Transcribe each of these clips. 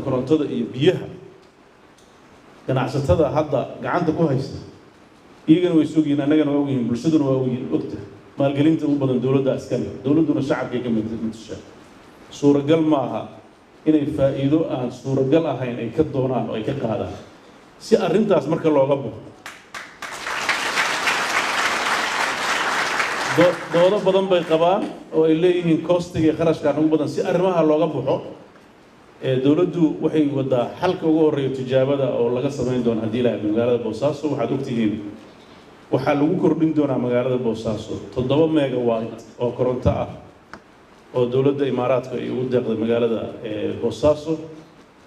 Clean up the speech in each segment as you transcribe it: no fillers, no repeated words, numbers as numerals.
korontada iyo biyaha ganacsatada hadda gacanta ku haysta iyagana way sugayeen annagana waa ogyihiin bulshaduna waa ogta maalgelinta ugu badan dowladda askari dowladuna shacabka ka mid suuragal ma aha inay faa'iido aan suuragal ahayn ay ka doonaan oo ay ka qaadaan si arrintaas marka looga baxo doodo badan bay qabaan oo ay leeyihiin kostiga iyo kharashkan ugu badan si arrimaha looga baxo dowladdu waxay wadaa xalka ugu horeeya tijaabada oo laga sameyn doono haddii la eego magaalada Boosaaso waxaad ogtihiin waxaa lagu kordhin doonaa magaalada Boosaaso 7 megawatt oo koronto ah oo dowladda Imaaraadka ay ugu deeqday magaalada Boosaaso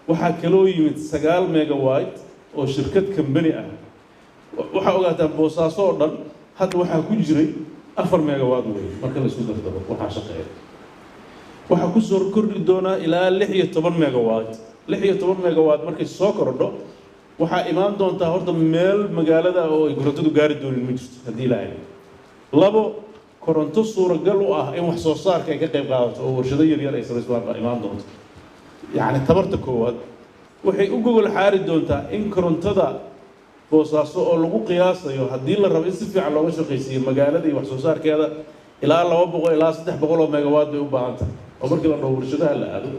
waxaa kaloo yimid 9 megawatt oo shirkad company ah waxa ogaataan Boosaaso oo dhan hadda waxaa ku jiray 4 megawatt weey marka la isku dardaro waxaa shaqeeya waxaa ku soo kordhi doonaa ilaa 16 megawatt 16 megawatt markay soo kordho waxaa imaan doontaa horta meel magaalada oo ay korontadu gaari doonin ma jirto haddii la eego labo koronto suuragal u ah in wax soo saarka ay ka qayb qaadato oo warshado yaryar ay samaysmaan imaan doonto yacni tabarta koowaad waxay u gogol xaari doontaa in korontada Boosaaso oo lagu qiyaasayo haddii la rabo in si fiican looga shaqaysiiyo magaalada iyo wax soo saarkeeda ilaa 200 ilaa 300 megawatt bay u baahan tahay oo markii la dhaho warshadaha la aado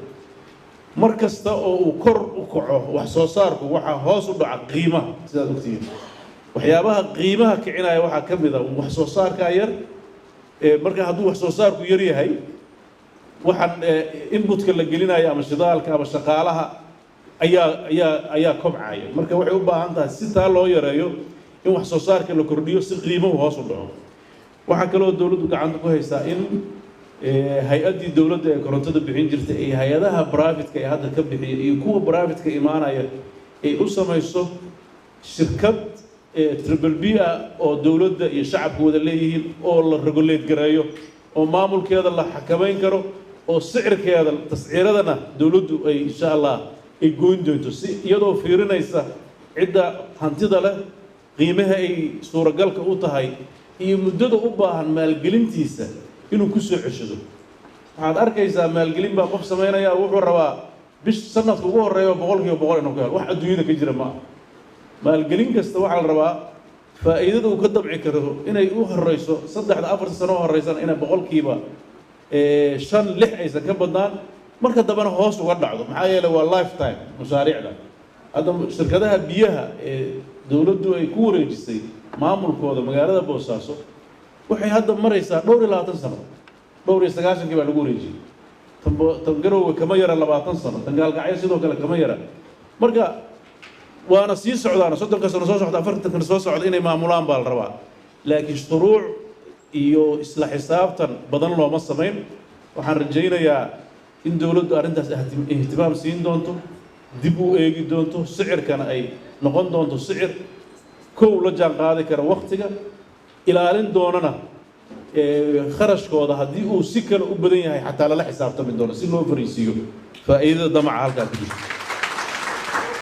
mar kasta oo uu kor u kaco wax soo saarku waxa hoos u dhaca qiimaha sidaad ogtihiin waxyaabaha qiimaha kicinaya waxaa ka mid ah wax soo saarka yar marka hadduu wax soo saarku yar yahay waxaan inputka la gelinayo ama shidaalka ama shaqaalaha ayaa kobcaya marka waxay u baahan tahay si taa loo yareeyo in wax soo saarka la kordhiyo si qiimuhu hoos u dhaco waxaa kaloo dowladdu gacanta ku haysaa in hay-addii dowladda ee korontada bixin jirtay ee hay-adaha private-ka ee hadda ka bixiya iyo kuwa private-ka imaanaya ay u samayso shirkad triple B ah oo dowladda iyo shacabku wada leeyihiin oo la regulate gareeyo oo maamulkeeda la xakameyn karo oo sicirkeeda tasciiradana dowladdu ay insha Allah ay goyn doonto si iyadoo fiirinaysa cidda hantida leh qiimaha ay suuragalka u tahay iyo muddada u baahan maalgelintiisa inuu ku soo ceshado waxaad arkaysaa maalgelin baa qof sameynaya wuxuu rabaa bish sanadka ugu horeeyo 100% inuu ka helo wax adduunyada ka jira ma maalgelin kasta waxa la rabaa faa'iidada uu ka dabci karo inay u horeyso 3-4 sano horeysan ina 5-6 aysan ka badnaan marka dambana hoos uga dhacdo maxaa yeelay waa lifetime mashaariicda hadda shirkadaha biyaha ee dowladdu ay ku wareejisay maamulkooda magaalada Boosaaso waxay hadda maraysaa dhowr 20 sano dhowr 90 baa lagu wareejiyay tan garowga kama yara 20 sano tan gaalgacyo sidoo kale kama yara marka waana sii socdaana 30 sano soo socda 40 sano soo socda inay maamulaan baa la rabaa laakiin shuruuc iyo isla xisaabtan badan looma sameyn waxaan rajaynayaa in dowladdu arrintaas ihtimaam siin doonto dib u eegi doonto sicirkana ay noqon doonto sicir kow la jaan qaadi kara waqtiga ilaalin doonana kharashkooda haddii uu si kale u badan yahay xataa lala xisaabtami doono si loo fariisiyo faa'iidada damaca halkaa ku jirta